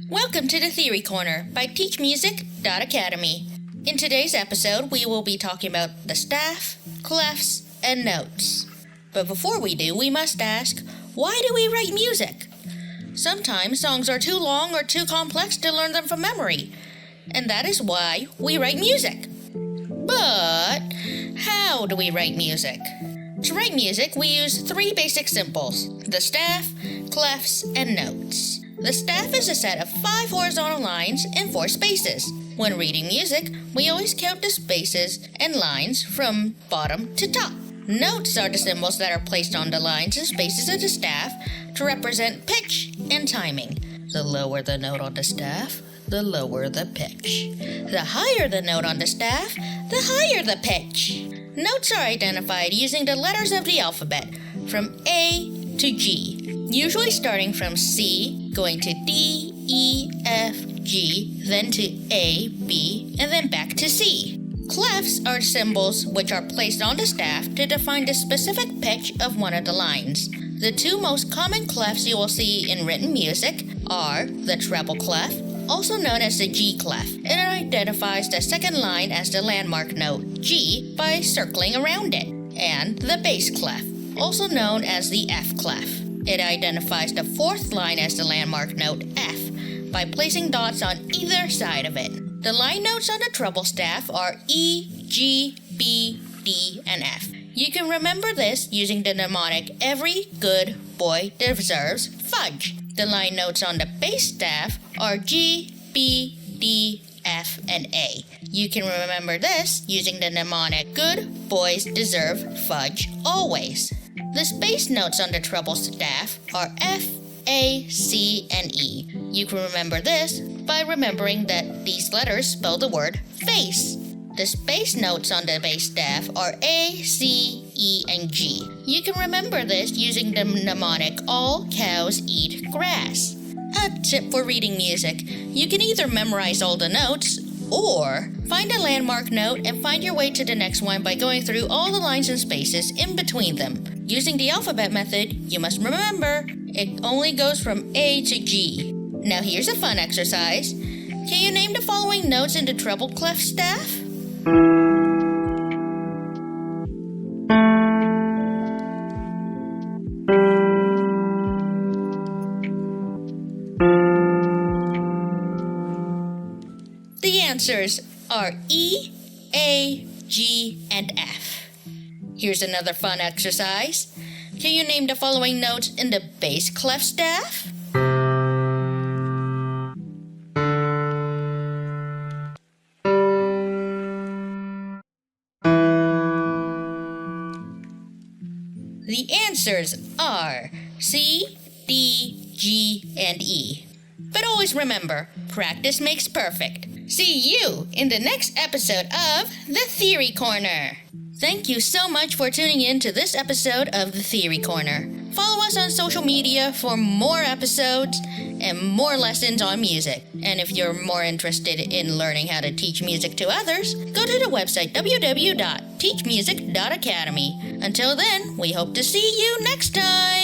Welcome to the Theory Corner by TeachMusic.Academy. In today's episode, we will be talking about the staff, clefs, and notes. But before we do, we must ask, why do we write music? Sometimes songs are too long or too complex to learn them from memory, and that is why we write music. But how do we write music? To write music, we use three basic symbols: the staff, clefs, and notes. The staff is a set of 5 horizontal lines and 4 spaces. When reading music, we always count the spaces and lines from bottom to top. Notes are the symbols that are placed on the lines and spaces of the staff to represent pitch and timing. The lower the note on the staff, the lower the pitch. The higher the note on the staff, the higher the pitch. Notes are identified using the letters of the alphabet from A to G, usually starting from C, going to D, E, F, G, then to A, B, and then back to C. Clefs are symbols which are placed on the staff to define the specific pitch of one of the lines. The two most common clefs you will see in written music are the treble clef, also known as the G clef. It identifies the second line as the landmark note G by circling around it, and the bass clef, also known as the F clef. It identifies the fourth line as the landmark note F by placing dots on either side of it. The line notes on the treble staff are E, G, B, D, and F. You can remember this using the mnemonic "Every good boy deserves fudge." The line notes on the bass staff are G, B, D, F, and A. You can remember this using the mnemonic "Good boys deserve fudge always." The space notes on the treble staff are F, A, C, and E. You can remember this by remembering that these letters spell the word face. The space notes on the bass staff are A, C, E, and G. You can remember this using the mnemonic "All cows eat grass." A tip for reading music: you can either memorize all the notes or find a landmark note and find your way to the next one by going through all the lines and spaces in between them. Using the alphabet method, you must remember it only goes from A to G. Now here's a fun exercise. Can you name the following notes in the treble clef staff? The answers are E, A, G, and F. Here's another fun exercise. Can you name the following notes in the bass clef staff? The answers are C, D, G, and E. But always remember, practice makes perfect. See you in the next episode of The Theory Corner. Thank you so much for tuning in to this episode of The Theory Corner. Follow us on social media for more episodes and more lessons on music. And if you're more interested in learning how to teach music to others, go to the website www.TeachMusic.Academy. Until then, we hope to see you next time.